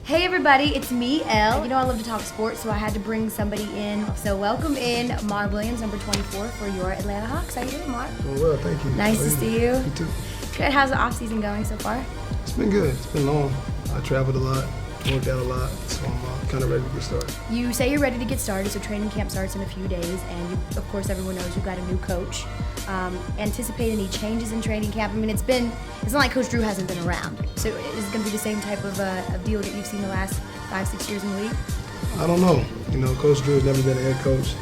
Hey everybody, it's me, Elle. You know I love to talk sports, so I had to bring somebody in. So welcome in Marv Williams, number 24 for your Atlanta Hawks. How you doing, Marv? Doing well, thank you. Nice to see you. You too. Good. How's the off season going so far? It's been good. It's been long. I traveled a lot, worked out a lot, so I'm kind of ready to get started. You say you're ready to get started, so training camp starts in a few days, and you, of course everyone knows you've got a new coach. Anticipate any changes in training camp? I mean, it's not like Coach Drew hasn't been around, so is it going to be the same type of deal that you've seen the last 5-6 years in the league? I don't know. Coach Drew has never been a head coach,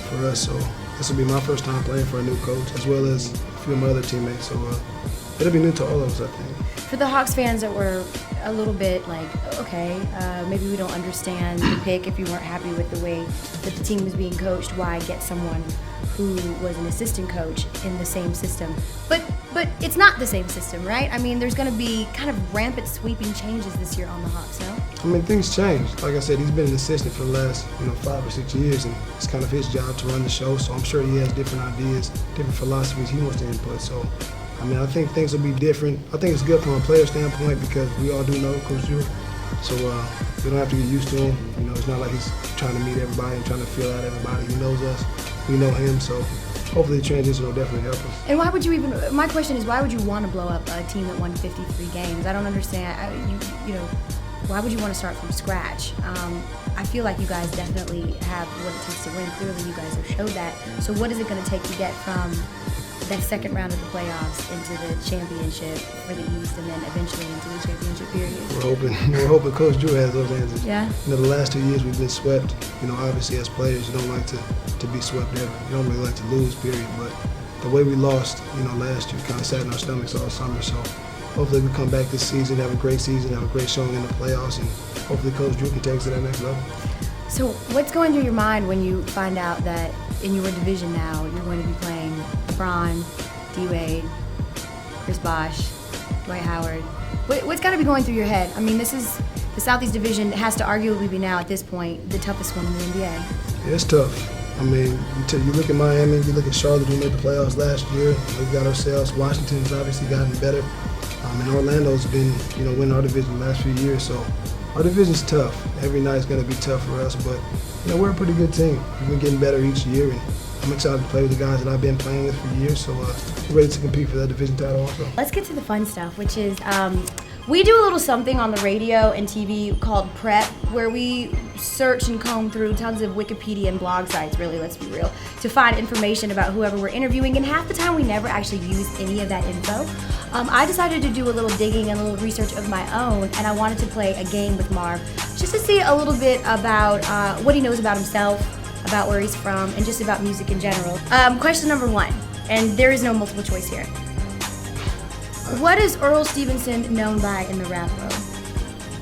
for us, so this will be my first time playing for a new coach, as well as a few of my other teammates, so it'll be new to all of us, I think. For the Hawks fans that were a little bit like, okay, maybe we don't understand the pick. If you weren't happy with the way that the team was being coached, why get someone who was an assistant coach in the same system? But it's not the same system, right? I mean, there's going to be kind of rampant sweeping changes this year on the Hawks, no? I mean, things change. Like I said, he's been an assistant for the last 5 or 6 years, and it's kind of his job to run the show. So I'm sure he has different ideas, different philosophies he wants to input. So I mean, I think things will be different. I think it's good from a player standpoint because we all do know Coach Drew. So we don't have to get used to him. It's not like he's trying to meet everybody and trying to feel out everybody. He knows us. We know him. So hopefully the transition will definitely help us. And why would you my question is, why would you want to blow up a team that won 53 games? I don't understand. Why would you want to start from scratch? I feel like you guys definitely have what it takes to win. Clearly you guys have showed that. So what is it going to take to get from that second round of the playoffs into the championship for the East and then eventually into the championship period? We're hoping Coach Drew has those answers. Yeah. The last 2 years we've been swept. Obviously as players, you don't like to be swept ever. You don't really like to lose, period. But the way we lost, last year kind of sat in our stomachs all summer. So hopefully we come back this season, have a great season, have a great showing in the playoffs, and hopefully Coach Drew can take us to that next level. So what's going through your mind when you find out that in your division now you're going to be playing LeBron, D-Wade, Chris Bosh, Dwight Howard? What's got to be going through your head? I mean, this is the Southeast Division has to arguably be now at this point the toughest one in the NBA. Yeah, it's tough. I mean, you look at Miami, you look at Charlotte, who made the playoffs last year. We've got ourselves. Washington's obviously gotten better. And Orlando's been, winning our division the last few years. So our division's tough. Every night's going to be tough for us, but we're a pretty good team. We've been getting better each year, and I'm excited to play with the guys that I've been playing with for years. So we're ready to compete for that division title also. Let's get to the fun stuff, which is we do a little something on the radio and TV called Prep, where we search and comb through tons of Wikipedia and blog sites, really, let's be real, to find information about whoever we're interviewing, and half the time we never actually use any of that info. I decided to do a little digging and a little research of my own, and I wanted to play a game with Marv, just to see a little bit about what he knows about himself, about where he's from, and just about music in general. Question number 1, and there is no multiple choice here. What is Earl Stevenson known by in the rap world?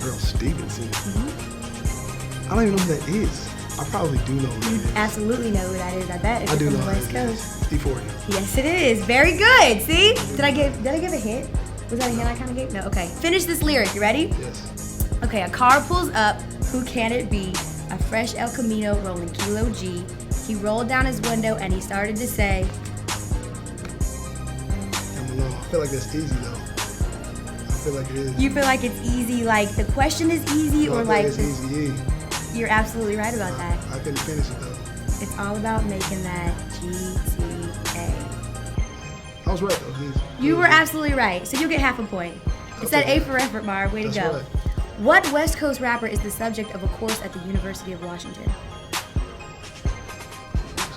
Earl Stevenson? Mm-hmm. I don't even know who that is. I probably do know who that is. Absolutely know who that is, I bet. It's I do from know the West Coast. D40. Yes, it is. Very good. See? Did I give a hint? Was that a hint I kind of gave? No, okay. Finish this lyric. You ready? Yes. Okay, a car pulls up. Who can it be? A fresh El Camino rolling Kilo G. He rolled down his window and he started to say, I don't know. I feel like that's easy, though. I feel like it is. You feel like it's easy, like the question is easy, or like it's easy. You're absolutely right about that. I couldn't finish it, though. It's all about making that GTA. I was right, though. You were absolutely right. So you get half a point. It's that A for effort, Marv. Way to go. Right. What West Coast rapper is the subject of a course at the University of Washington?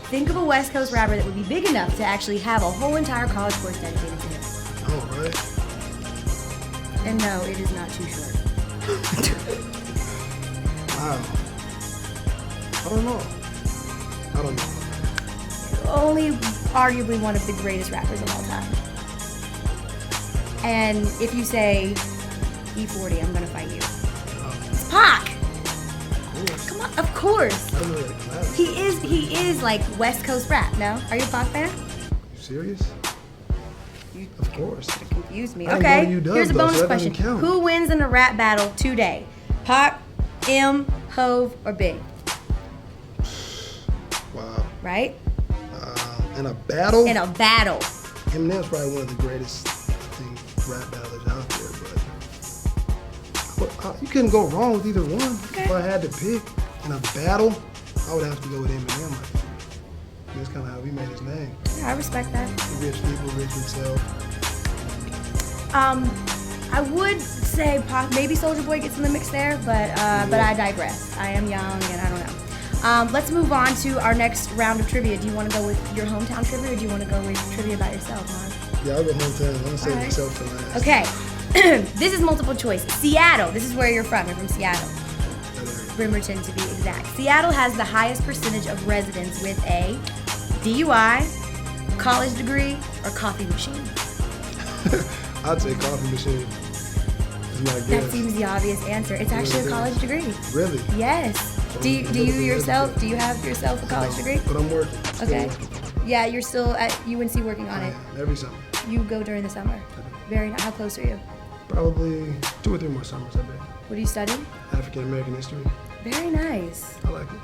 Think of a West Coast rapper that would be big enough to actually have a whole entire college course dedicated to him. Oh, right. And no, it is not too short. Wow. I don't know. Only arguably one of the greatest rappers of all time. And if you say E40, I'm gonna fight you. It's Pac. Come on, of course. I don't know that. He is like West Coast rap. No, are you a Pac fan? You serious? Of course. Confuse me. I don't Okay, know what you here's a done, though, bonus so that question. doesn't count. Who wins in a rap battle today? Pac, M, Hove, or Big? Wow. Right? In a battle? In a battle. Eminem's probably one of the greatest rap battlers out there, but You couldn't go wrong with either one. Okay. If I had to pick in a battle, I would have to go with Eminem. That's kind of how he made his name. Yeah, I respect that. Rich people, rich himself. I would say maybe Soulja Boy gets in the mix there, but I digress. I am young and I don't know. Let's move on to our next round of trivia. Do you want to go with your hometown trivia or do you want to go with trivia about yourself, Marv? Yeah, I'll go hometown. I'm going to save All right. myself for last. Okay. This is multiple choice. Seattle. This is where you're from. You're from Seattle. Bremerton to be exact. Seattle has the highest percentage of residents with a DUI, college degree, or coffee machine. I'd say coffee machine. It's my guess. That seems the obvious answer. It's actually a college degree. Really? Yes. Do you have yourself a college degree? But I'm working. Okay. Yeah, you're still at UNC working on it. Every summer. You go during the summer. Very nice. How close are you? Probably 2 or 3 more summers, I bet. What are you studying? African American history. Very nice. I like it.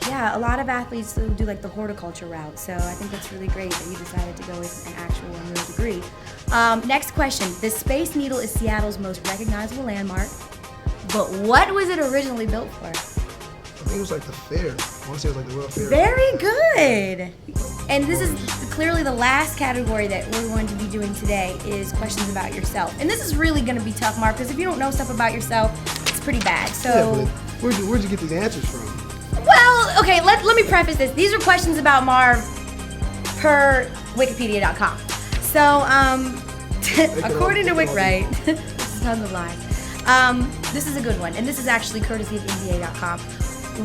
Yeah, a lot of athletes do like the horticulture route, so I think that's really great that you decided to go with an actual and real degree. Next question. The Space Needle is Seattle's most recognizable landmark, but what was it originally built for? I think it was like the fair. I want to say it was like the World Fair. Very good. And this is clearly the last category that we're going to be doing today is questions about yourself. And this is really going to be tough, Mark, because if you don't know stuff about yourself, it's pretty bad. So, yeah, but where'd you get these answers from? Well, okay, let me preface this. These are questions about Marv per Wikipedia.com. So, according to WicRite, this is tons of lies. This is a good one, and this is actually courtesy of NBA.com.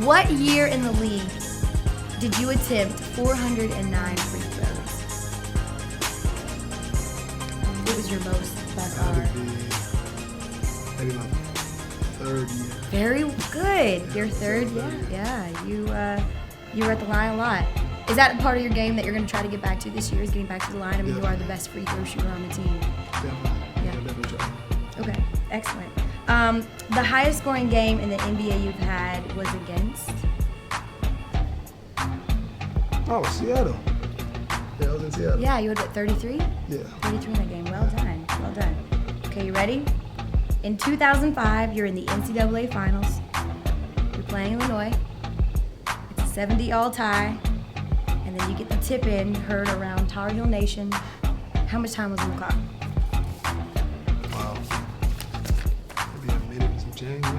What year in the league did you attempt 409 free throws? It was your most by far. Maybe my 3rd year. Very good. Your 3rd, yeah. You were at the line a lot. Is that part of your game that you're going to try to get back to this year? Is getting back to the line? I mean, you are the best free throw shooter on the team. Definitely. Yeah. Definitely try. Okay, excellent. The highest scoring game in the NBA you've had was against? Oh, Seattle. Yeah, I was in Seattle. Yeah, you had what, 33? Yeah. 33 in that game. Well done. Well done. Okay, you ready? In 2005, you're in the NCAA Finals. You're playing Illinois. It's a 70-all tie. And then you get the tip-in heard around Tar Heel Nation. How much time was on the clock? Wow. Maybe a minute and some change, maybe.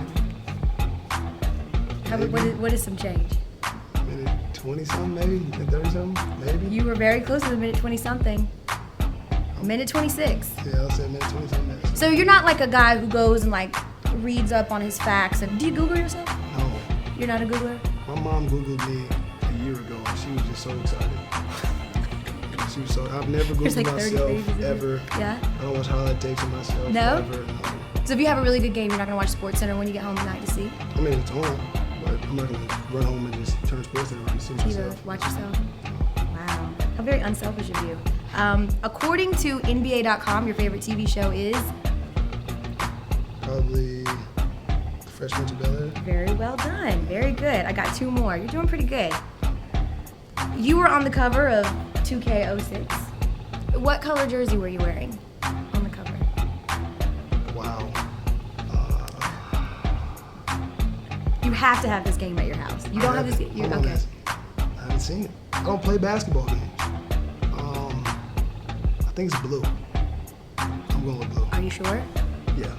What is some change? Minute 20-something, maybe? 30-something, maybe? You were very close to the minute 20-something. Minute 26. Yeah, I'll say minute 20-something minutes. So you're not like a guy who goes and like reads up on his facts and do you Google yourself? No. You're not a Googler? My mom Googled me a year ago and she was just so excited. She was so, I've never There's Googled like 30 myself, pages of it. ever. Yeah? I don't watch highlight tapes of myself, No? ever. No. So if you have a really good game, you're not gonna watch SportsCenter when you get home tonight to see? I mean, it's on, but I'm not gonna run home and just turn SportsCenter on to see myself. Watch yourself? Wow. How very unselfish of you. According to NBA.com, your favorite TV show is? Probably Fresh Prince of Bel-Air. Very well done. Very good. I got 2 more. You're doing pretty good. You were on the cover of 2K06. What color jersey were you wearing on the cover? Wow. You have to have this game at your house. You don't have this game? Hold on, Okay. I haven't seen it. I don't play basketball games. I think it's blue. I'm going with blue. Are you sure? Yeah.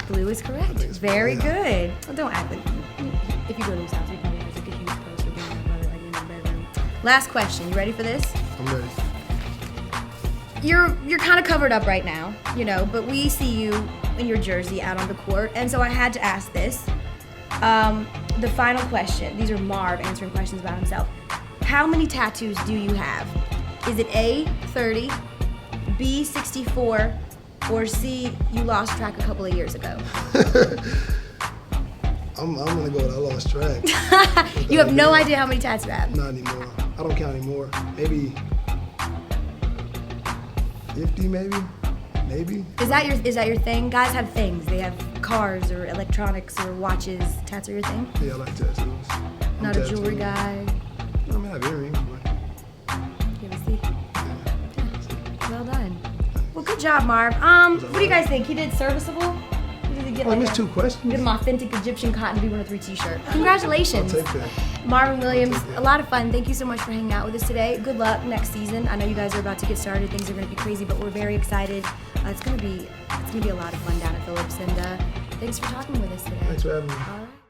Blue is correct. think it's Very blue, yeah. good. Well, don't act like if you go to his house, he probably has like a huge poster being my brother like in the bedroom. Last question. You ready for this? I'm ready. You're kind of covered up right now, you know, but we see you in your jersey out on the court, and so I had to ask this. The final question. These are Marv answering questions about himself. How many tattoos do you have? Is it A, 30, B, 64, or C, you lost track a couple of years ago? I'm gonna go with I lost track. You have no idea how many tats you have? Not anymore. I don't count anymore. Maybe 50, maybe? Maybe? Is that your thing? Guys have things. They have cars or electronics or watches. Tats are your thing? Yeah, I like tattoos. Not a jewelry guy. I mean, I have earrings, but You ever see? yeah. Well done. Well, good job, Marv. What do you guys think? He did serviceable? Did he get I like missed 2 questions. get an authentic Egyptian cotton B103 t-shirt. Congratulations. I'll take that. Marvin Williams, a lot of fun. Thank you so much for hanging out with us today. Good luck next season. I know you guys are about to get started. Things are going to be crazy, but we're very excited. It's going to be a lot of fun down at Phillips, and thanks for talking with us today. Thanks for having me. All right.